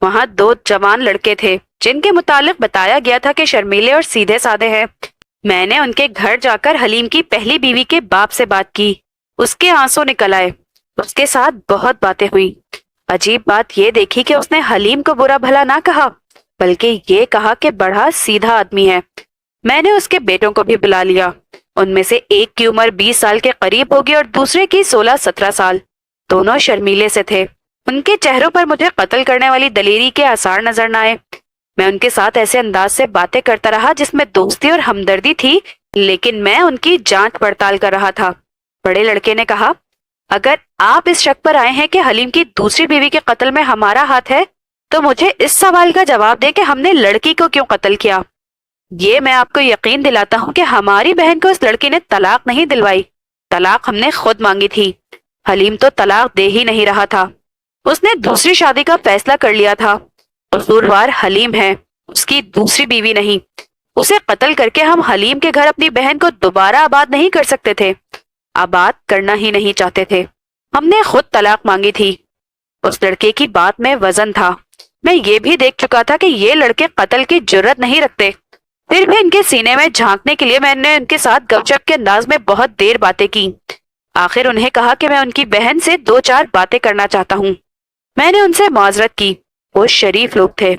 وہاں 2 جوان لڑکے تھے جن کے متعلق بتایا گیا تھا کہ شرمیلے اور سیدھے سادے ہیں۔ میں نے ان کے گھر جا کر حلیم کی پہلی بیوی کے باپ سے بات کی۔ اس کے آنسو نکل آئے، اس کے ساتھ بہت باتیں ہوئی۔ عجیب بات یہ دیکھی کہ اس نے حلیم کو برا بھلا نہ کہا، بلکہ یہ کہا کہ بڑا سیدھا آدمی ہے۔ میں نے اس کے بیٹوں کو بھی بلا لیا۔ ان میں سے ایک کی عمر 20 سال کے قریب ہوگی اور دوسرے کی 16-17 سال۔ دونوں شرمیلے سے تھے۔ ان کے چہروں پر مجھے قتل کرنے والی دلیری کے آثار نظر نہ آئے۔ میں ان کے ساتھ ایسے انداز سے باتیں کرتا رہا جس میں دوستی اور ہمدردی تھی، لیکن میں ان کی جانچ پڑتال کر رہا تھا۔ بڑے لڑکے نے کہا، اگر آپ اس شک پر آئے ہیں کہ حلیم کی دوسری بیوی کے قتل میں ہمارا ہاتھ ہے تو مجھے اس سوال کا جواب دیں کہ ہم نے لڑکی کو کیوں قتل کیا۔ یہ میں آپ کو یقین دلاتا ہوں کہ ہماری بہن کو اس لڑکی نے طلاق نہیں دلوائی، طلاق ہم نے خود مانگی تھی۔ حلیم تو طلاق دے ہی نہیں رہا تھا، اس نے دوسری شادی کا فیصلہ کر لیا تھا۔ قصوروار حلیم ہے، اس کی دوسری بیوی نہیں۔ اسے قتل کر کے ہم حلیم کے گھر اپنی بہن کو دوبارہ آباد نہیں کر سکتے تھے، آباد کرنا ہی نہیں چاہتے تھے۔ ہم نے خود طلاق مانگی تھی۔ اس لڑکے کی بات میں وزن تھا۔ میں یہ بھی دیکھ چکا تھا کہ یہ لڑکے قتل کی جرت نہیں رکھتے، پھر بھی ان کے سینے میں جھانکنے کے لیے میں نے ان کے ساتھ گپ شپ کے انداز میں بہت دیر باتیں کی۔ آخر انہیں کہا کہ میں ان کی بہن سے 2-4 باتیں کرنا چاہتا ہوں۔ میں نے ان سے معذرت کی، وہ شریف لوگ تھے۔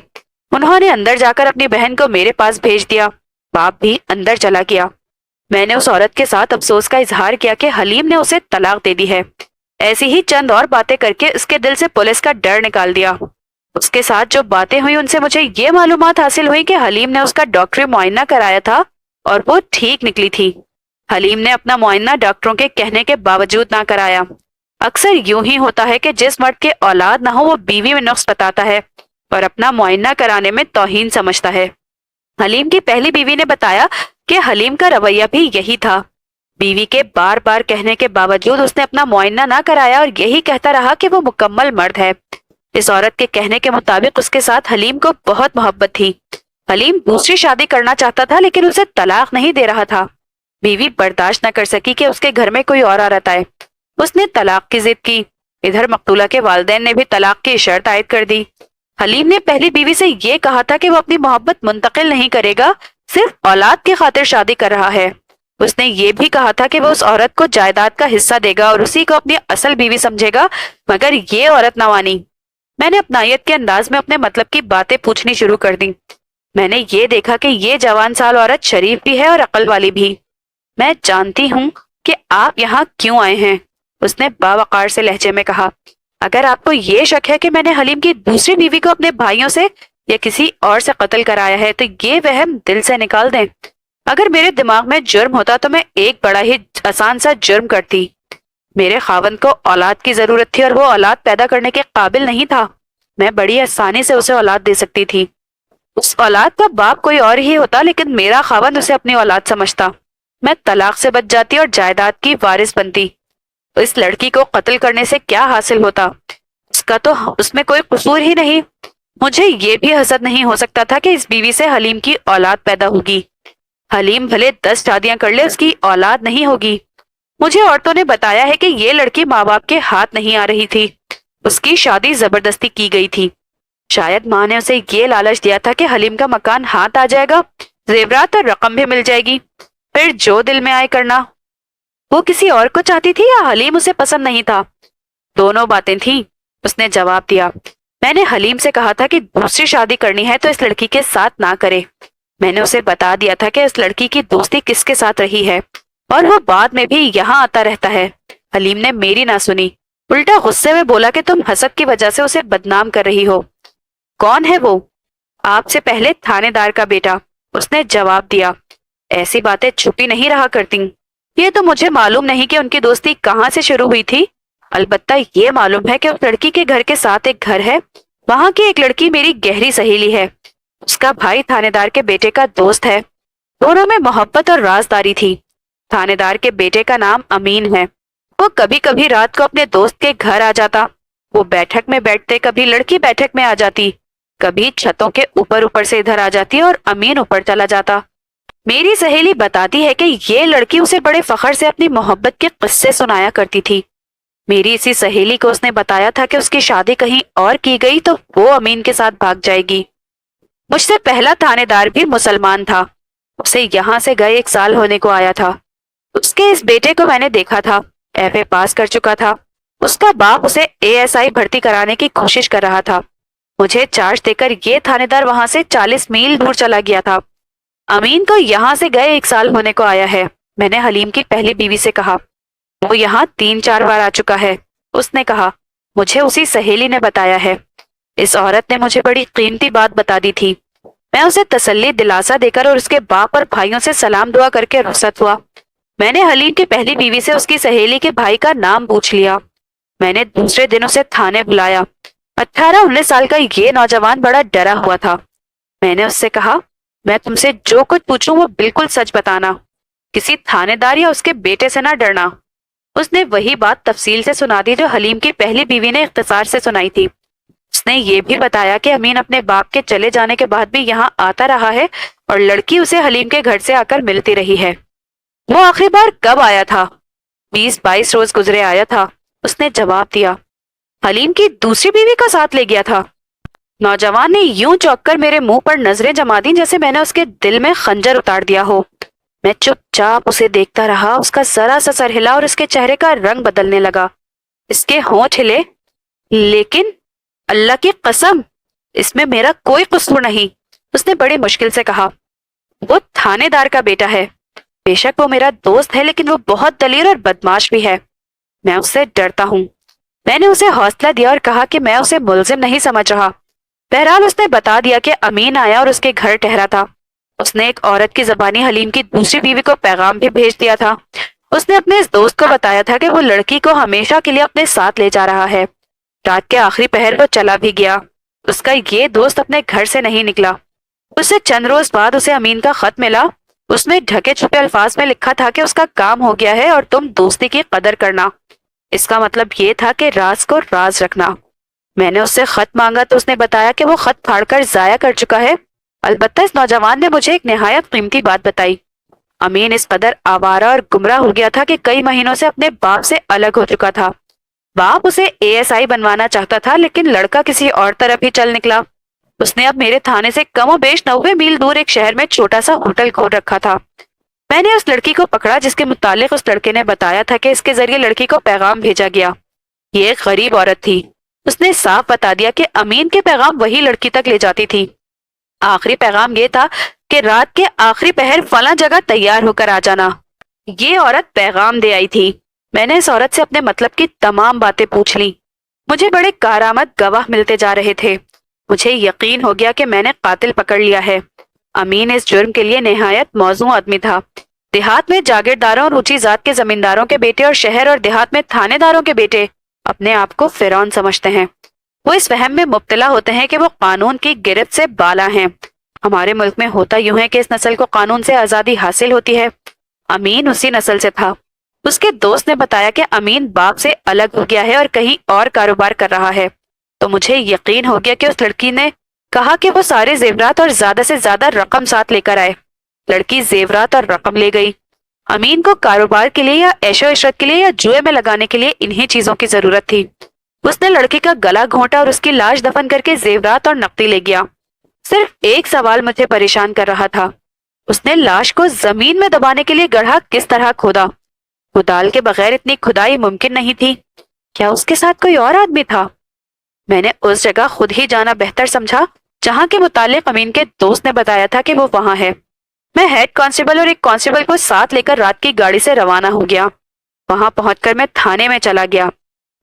انہوں نے اندر جا کر اپنی بہن کو میرے پاس بھیج دیا۔ باپ بھی اندر چلا گیا۔ میں نے اس عورت کے ساتھ افسوس کا اظہار کیا کہ حلیم نے اسے طلاق دے دی ہے۔ ایسی ہی چند اور باتیں کر کے اس کے دل سے پولیس کا ڈر نکال دیا۔ اس کے ساتھ جو باتیں ہوئی ان سے مجھے یہ معلومات حاصل ہوئی کہ حلیم نے اس کا ڈاکٹری معائنہ کرایا تھا اور وہ ٹھیک نکلی تھی۔ حلیم نے اپنا معائنہ ڈاکٹروں کے کہنے کے باوجود نہ کرایا۔ اکثر یوں ہی ہوتا ہے کہ جس مرد کے اولاد نہ ہو وہ بیوی میں نقص بتاتا ہے اور اپنا معائنہ کرانے میں توہین سمجھتا ہے۔ حلیم کی پہلی بیوی نے بتایا کہ حلیم کا رویہ بھی یہی تھا۔ بیوی کے بار بار کہنے کے باوجود اس نے اپنا معائنہ نہ کرایا اور یہی کہتا رہا کہ وہ مکمل مرد ہے۔ اس عورت کے کہنے کے مطابق اس کے ساتھ حلیم کو بہت محبت تھی۔ حلیم دوسری شادی کرنا چاہتا تھا لیکن اسے طلاق نہیں دے رہا تھا۔ بیوی برداشت نہ کر سکی کہ اس کے گھر میں کوئی اور عورت آئے، اس نے طلاق کی ضد کی۔ ادھر مقتولہ کے والدین نے بھی طلاق کی شرط عائد کر دی۔ حلیم نے پہلی بیوی سے یہ کہا تھا کہ وہ اپنی محبت منتقل نہیں کرے گا، صرف اولاد کی خاطر شادی کر رہا ہے۔ اس نے یہ بھی کہا تھا کہ وہ اس عورت کو جائیداد کا حصہ دے گا اور اسی کو اپنی اصل بیوی سمجھے گا، مگر یہ عورت نہ مانی۔ میں نے اپنائیت کے انداز میں اپنے مطلب کی باتیں پوچھنی شروع کر دی۔ میں نے یہ دیکھا کہ یہ جوان سال عورت شریف بھی ہے اور عقل والی بھی۔ میں جانتی ہوں کہ آپ یہاں کیوں آئے ہیں، اس نے باوقار سے لہجے میں کہا۔ اگر آپ کو یہ شک ہے کہ میں نے حلیم کی دوسری بیوی کو اپنے بھائیوں سے یا کسی اور سے قتل کرایا ہے تو یہ وہم دل سے نکال دیں۔ اگر میرے دماغ میں جرم ہوتا تو میں ایک بڑا ہی آسان سا جرم کرتی۔ میرے خاوند کو اولاد کی ضرورت تھی اور وہ اولاد پیدا کرنے کے قابل نہیں تھا۔ میں بڑی آسانی سے اسے اولاد دے سکتی تھی۔ اس اولاد کا باپ کوئی اور ہی ہوتا لیکن میرا خاوند اسے اپنی اولاد سمجھتا۔ میں طلاق سے بچ جاتی اور جائیداد کی وارث بنتی۔ اس لڑکی کو قتل کرنے سے کیا حاصل ہوتا؟ اس کا تو اس میں کوئی قصور ہی نہیں۔ مجھے یہ بھی حسد نہیں ہو سکتا تھا کہ اس بیوی سے حلیم کی اولاد پیدا ہوگی۔ حلیم بھلے 10 شادیاں کر لے، اس کی اولاد نہیں ہوگی۔ مجھے عورتوں نے بتایا ہے کہ یہ لڑکی ماں باپ کے ہاتھ نہیں آ رہی تھی، اس کی شادی زبردستی کی گئی تھی۔ شاید ماں نے اسے یہ لالچ دیا تھا کہ حلیم کا مکان ہاتھ آ جائے گا، زیورات اور رقم بھی مل جائے گی، پھر جو دل میں آئے کرنا۔ وہ کسی اور کو چاہتی تھی یا حلیم اسے پسند نہیں تھا؟ دونوں باتیں تھیں، اس نے جواب دیا۔ میں نے حلیم سے کہا تھا کہ دوسری شادی کرنی ہے تو اس لڑکی کے ساتھ نہ کرے۔ میں نے اسے بتا دیا تھا کہ اس لڑکی کی دوستی کس کے ساتھ رہی ہے اور وہ بعد میں بھی یہاں آتا رہتا ہے۔ حلیم نے میری نہ سنی، الٹا غصے میں بولا کہ تم حسد کی وجہ سے اسے بدنام کر رہی ہو۔ کون ہے وہ؟ آپ سے پہلے تھانے دار کا بیٹا، اس نے جواب دیا۔ ایسی باتیں چھپی نہیں رہا کرتی۔ یہ تو مجھے معلوم نہیں کہ ان کی دوستی کہاں سے شروع ہوئی تھی، البتہ یہ معلوم ہے کہ اس لڑکی کے گھر کے ساتھ ایک گھر ہے، وہاں کی ایک لڑکی میری گہری سہیلی ہے، اس کا بھائی تھانے دار کے بیٹے کا دوست ہے، دونوں میں محبت اور رازداری تھی۔ تھانے دار کے بیٹے کا نام امین ہے، وہ کبھی کبھی رات کو اپنے دوست کے گھر آ جاتا، وہ بیٹھک میں بیٹھتے، کبھی لڑکی بیٹھک میں آ جاتی، کبھی چھتوں کے اوپر سے ادھر آ جاتی اور امین اوپر چلا جاتا۔ میری سہیلی بتاتی ہے کہ یہ لڑکی اسے بڑے فخر سے اپنی محبت کے قصے سنایا کرتی تھی۔ میری اسی سہیلی کو اس نے بتایا تھا کہ اس کی شادی کہیں اور کی گئی تو وہ امین کے ساتھ بھاگ جائے گی۔ مجھ سے پہلا تھانے دار بھی مسلمان تھا، اسے یہاں سے گئے 1 سال ہونے کو آیا تھا۔ اس کے اس بیٹے کو میں نے دیکھا تھا، ایف اے پاس کر چکا تھا، اس کا باپ اسے ASI بھرتی کرانے کی کوشش کر رہا تھا۔ مجھے چارج دے کر یہ تھانے دار وہاں سے 40 میل دور چلا گیا تھا۔ امین کو یہاں سے گئے 1 سال ہونے کو آیا ہے، میں نے حلیم کی پہلی بیوی سے کہا۔ وہ یہاں 3-4 بار آ چکا ہے، اس نے کہا۔ مجھے اسی سہیلی نے بتایا ہے۔ اس عورت نے مجھے بڑی قیمتی بات بتا دی تھی۔ میں اسے تسلی دلاسا دے کر اور اس کے باپ اور بھائیوں سے سلام دعا کر کے رخصت ہوا۔ میں نے حلیم کی پہلی بیوی سے اس کی سہیلی کے بھائی کا نام پوچھ لیا۔ میں نے دوسرے دن اسے تھانے بلایا۔ 18-19 سال کا یہ نوجوان بڑا ڈرا ہوا تھا۔ میں نے اس سے کہا، میں تم سے جو کچھ پوچھوں وہ بالکل سچ بتانا، کسی تھانے دار یا اس کے بیٹے سے نہ ڈرنا۔ اس نے وہی بات تفصیل سے سنا دی جو حلیم کی پہلی بیوی نے اختصار سے سنائی تھی۔ اس نے یہ بھی بتایا کہ امین اپنے باپ کے چلے جانے کے بعد بھی یہاں آتا رہا ہے اور لڑکی اسے حلیم کے گھر سے آ کر ملتی رہی ہے۔ وہ آخری بار کب آیا تھا؟ 20-22 روز گزرے آیا تھا، اس نے جواب دیا۔ حلیم کی دوسری بیوی کا ساتھ لے گیا تھا؟ نوجوان نے یوں چوک کر میرے منہ پر نظریں جما دیں جیسے میں نے اس کے دل میں خنجر اتار دیا ہو۔ میں چپ چاپ اسے دیکھتا رہا، اس کا ذرا سا سر ہلا اور اس کے چہرے کا رنگ بدلنے لگا، اس کے ہونٹ ہلے۔ لیکن اللہ کی قسم، اس میں میرا کوئی قصور نہیں، اس نے بڑی مشکل سے کہا۔ وہ تھانے دار کا بیٹا ہے، بے شک وہ میرا دوست ہے، لیکن وہ بہت دلیر اور بدماش بھی ہے، میں اس سے ڈرتا ہوں۔ میں نے اسے حوصلہ دیا اور کہا کہ میں اسے ملزم نہیں سمجھ رہا۔ بہرحال اس نے بتا دیا کہ امین آیا اور اس کے گھر ٹھہرا تھا۔ اس نے ایک عورت کی زبانی حلیم کی دوسری بیوی کو پیغام بھی بھیج دیا تھا۔ اس نے اپنے اس دوست کو بتایا تھا کہ وہ لڑکی کو ہمیشہ کے لیے اپنے ساتھ لے جا رہا ہے۔ رات کے آخری پہر وہ چلا بھی گیا۔ اس کا یہ دوست اپنے گھر سے نہیں نکلا۔ اس سے چند روز بعد اسے امین کا خط ملا، اس میں ڈھکے چھپے الفاظ میں لکھا تھا کہ اس کا کام ہو گیا ہے اور تم دوستی کی قدر کرنا۔ اس کا مطلب یہ تھا کہ راز کو راز رکھنا۔ میں نے اس سے خط مانگا تو اس نے بتایا کہ وہ خط پھاڑ کر ضائع کر چکا ہے۔ البتہ اس نوجوان نے مجھے ایک نہایت قیمتی بات بتائی۔ امین اس قدر آوارہ اور گمراہ ہو گیا تھا کہ کئی مہینوں سے اپنے باپ سے الگ ہو چکا تھا۔ باپ اسے ASI بنوانا چاہتا تھا، لیکن لڑکا کسی اور طرف ہی چل نکلا۔ اس نے اب میرے تھانے سے کم و بیش 90 میل دور ایک شہر میں چھوٹا سا ہوٹل کھول رکھا تھا۔ میں نے اس لڑکی کو پکڑا جس کے متعلق اس لڑکے نے بتایا تھا کہ اس کے ذریعے لڑکی کو پیغام بھیجا گیا۔ یہ ایک غریب عورت تھی، اس نے صاف بتا دیا کہ امین کے پیغام وہی لڑکی تک لے جاتی تھی۔ آخری پیغام یہ تھا کہ رات کے آخری پہر فلاں جگہ تیار ہو کر آ جانا۔ یہ عورت پیغام دے آئی تھی۔ میں نے اس عورت سے اپنے مطلب کی تمام باتیں پوچھ لیں۔ مجھے بڑے کارآمد گواہ ملتے جا رہے تھے۔ مجھے یقین ہو گیا کہ میں نے قاتل پکڑ لیا ہے۔ امین اس جرم کے لیے نہایت موزوں آدمی تھا۔ دیہات میں جاگیرداروں اور اونچی ذات کے زمینداروں کے بیٹے اور شہر اور دیہات میں تھانے داروں کے بیٹے اپنے آپ کو فرعون سمجھتے ہیں۔ وہ اس وہم میں مبتلا ہوتے ہیں کہ وہ قانون کی گرفت سے بالا ہیں۔ ہمارے ملک میں ہوتا یوں ہے کہ اس نسل کو قانون سے آزادی حاصل ہوتی ہے۔ امین اسی نسل سے تھا۔ اس کے دوست نے بتایا کہ امین باپ سے الگ ہو گیا ہے اور کہیں اور کاروبار کر رہا ہے، تو مجھے یقین ہو گیا کہ اس لڑکی نے کہا کہ وہ سارے زیورات اور زیادہ سے زیادہ رقم ساتھ لے کر آئے۔ لڑکی زیورات اور رقم لے گئی۔ امین کو کاروبار کے لیے یا عیش و عشرت کے لیے یا جوئے میں لگانے کے لیے انہی چیزوں کی ضرورت تھی۔ اس نے لڑکی کا گلا گھونٹا اور اس کی لاش دفن کر کے زیورات اور نقدی لے گیا۔ صرف ایک سوال مجھے پریشان کر رہا تھا، اس نے لاش کو زمین میں دبانے کے لیے گڑھا کس طرح کھودا؟ کدال کے بغیر اتنی کھدائی ممکن نہیں تھی۔ کیا اس کے ساتھ کوئی اور آدمی تھا؟ میں نے اس جگہ خود ہی جانا بہتر سمجھا جہاں کے متعلق امین کے دوست نے بتایا تھا کہ وہ وہاں ہے۔ میں ہیڈ کانسٹیبل اور ایک کانسٹیبل کو ساتھ لے کر رات کی گاڑی سے روانہ ہو گیا۔ وہاں پہنچ کر میں تھانے میں چلا گیا۔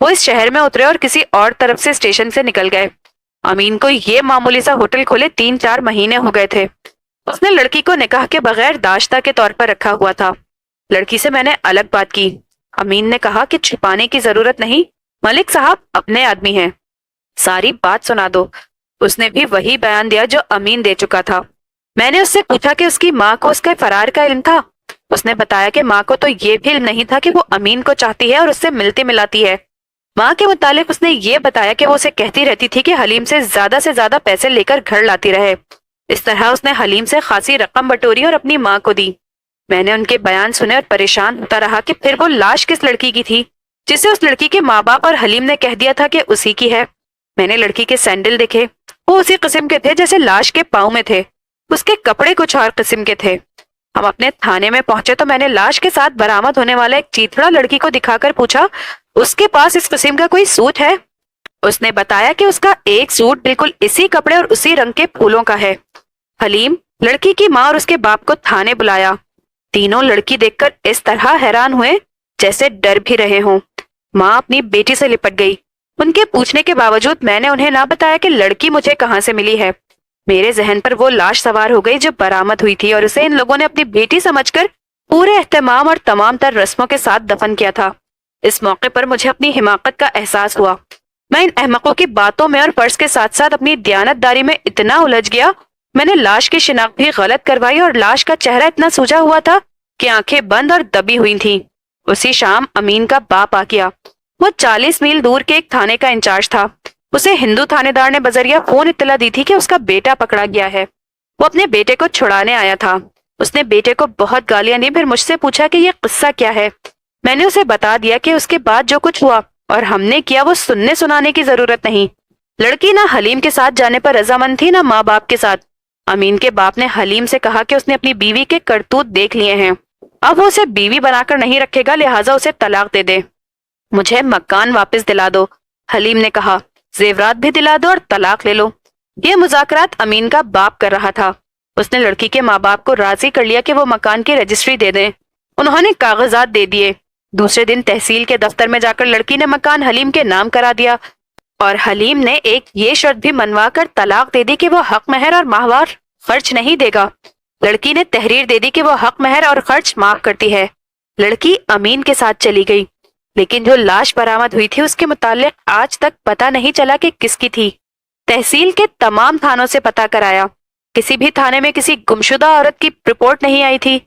وہ اس شہر میں اترے اور کسی اور طرف سے اسٹیشن سے نکل گئے۔ امین کو یہ معمولی سا ہوٹل کھولے 3-4 مہینے ہو گئے تھے۔ اس نے لڑکی کو نکاح کے بغیر داشتہ کے طور پر رکھا ہوا تھا۔ لڑکی سے میں نے الگ بات کی۔ امین نے کہا کہ چھپانے کی ضرورت نہیں، ملک صاحب اپنے آدمی ہیں، ساری بات سنا دو۔ اس نے بھی وہی بیان دیا جو امین دے چکا تھا۔ میں نے اس سے پوچھا کہ اس کی ماں کو اس کے فرار کا علم تھا۔ اس نے بتایا کہ ماں کو تو یہ بھی علم نہیں تھا کہ وہ امین کو چاہتی ہے اور اس سے ملتی ملاتی ہے۔ ماں کے متعلق اس نے یہ بتایا کہ وہ اسے کہتی رہتی تھی کہ حلیم سے زیادہ پیسے لے کر گھر لاتی رہے۔ اس طرح اس نے حلیم سے خاصی رقم بٹوری اور اپنی ماں کو دی۔ میں نے ان کے بیان سنے اور پریشان ہوتا رہا کہ پھر وہ لاش کس لڑکی کی تھی جسے اس لڑکی کے ماں باپ اور حلیم نے کہہ دیا تھا کہ اسی کی ہے۔ میں نے لڑکی کے سینڈل دیکھے، وہ اسی قسم کے تھے جیسے لاش کے پاؤں میں تھے۔ اس کے کپڑے کچھ اور قسم کے تھے۔ ہم اپنے تھانے میں پہنچے تو میں نے لاش کے ساتھ برآمد ہونے والا ایک چیتڑا لڑکی کو دکھا کر پوچھا، اس کے پاس اس قسم کا کوئی سوٹ ہے؟ اس نے بتایا کہ اس کا ایک سوٹ بالکل اسی کپڑے اور اسی رنگ کے پھولوں کا ہے۔ حلیم، لڑکی کی ماں اور اس کے باپ کو تھانے بلایا۔ تینوں لڑکی دیکھ کر اس طرح حیران ہوئے جیسے ڈر بھی رہے ہوں۔ ماں اپنی بیٹی سے لپٹ گئی۔ ان کے پوچھنے کے باوجود میں نے انہیں نہ بتایا کہ لڑکی مجھے کہاں سے ملی ہے۔ میرے ذہن پر وہ لاش سوار ہو گئی جو برآمد ہوئی تھی اور اسے ان لوگوں نے اپنی بیٹی سمجھ کر پورے اہتمام اور تمام تر رسموں کے ساتھ دفن کیا تھا۔ اس موقع پر مجھے اپنی حماقت کا احساس ہوا۔ میں ان احمقوں کی باتوں میں اور فرض کے ساتھ ساتھ اپنی دیانت داری میں اتنا الجھ گیا، میں نے لاش کی شناخت بھی غلط کروائی اور لاش کا چہرہ اتنا سوجا ہوا تھا کہ آنکھیں بند اور دبی ہوئی تھیں۔ اسی شام امین کا باپ آ گیا۔ وہ 40 میل دور کے ایک تھانے کا انچارج تھا۔ اسے ہندو تھانے دار نے بذریعہ فون اطلاع دی تھی کہ اس کا بیٹا پکڑا گیا ہے۔ وہ اپنے بیٹے کو چھڑانے آیا تھا۔ اس نے بیٹے کو بہت گالیاں دی، پھر مجھ سے پوچھا کہ یہ قصہ کیا ہے۔ میں نے اسے بتا دیا کہ اس کے بعد جو کچھ ہوا اور ہم نے کیا وہ سننے سنانے کی ضرورت نہیں۔ لڑکی نہ حلیم کے ساتھ جانے پر رضامند تھی نہ ماں باپ کے ساتھ۔ امین کے باپ نے حلیم سے کہا کہ اس نے اپنی بیوی کے کرتوت دیکھ لیے ہیں، اب وہ اسے بیوی بنا کر نہیں رکھے گا، لہٰذا اسے طلاق دے دے۔ مجھے مکان واپس دلا دو، حلیم نے کہا، زیورات بھی دلا دو اور طلاق لے لو۔ یہ مذاکرات امین کا باپ کر رہا تھا۔ اس نے لڑکی کے ماں باپ کو راضی کر لیا کہ وہ مکان کی رجسٹری دے دیں۔ انہوں نے کاغذات دے دیے۔ دوسرے دن تحصیل کے دفتر میں جا کر لڑکی نے مکان حلیم کے نام کرا دیا اور حلیم نے ایک یہ شرط بھی منوا کر طلاق دے دی کہ وہ حق مہر اور ماہوار خرچ نہیں دے گا۔ لڑکی نے تحریر دے دی کہ وہ حق مہر اور خرچ معاف کرتی ہے۔ لڑکی امین کے ساتھ چلی گئی، لیکن جو لاش برآمد ہوئی تھی اس کے متعلق آج تک پتہ نہیں چلا کہ کس کی تھی۔ تحصیل کے تمام تھانوں سے پتہ کرایا، کسی بھی تھانے میں کسی گمشدہ عورت کی رپورٹ نہیں آئی تھی۔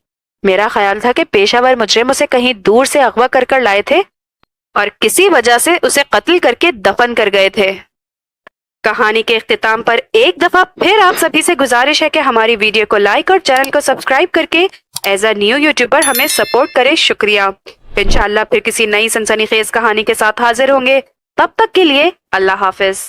میرا خیال تھا کہ پیشہ ور مجرم اسے کہیں دور سے اغوا کر کر لائے تھے اور کسی وجہ سے اسے قتل کر کے دفن کر گئے تھے۔ کہانی کے اختتام پر ایک دفعہ پھر آپ سبھی سے گزارش ہے کہ ہماری ویڈیو کو لائک اور چینل کو سبسکرائب کر کے ایز اے نیو یوٹیوبر ہمیں سپورٹ کرے۔ شکریہ۔ انشاءاللہ پھر کسی نئی سنسنی خیز کہانی کے ساتھ حاضر ہوں گے، تب تک کے لیے اللہ حافظ۔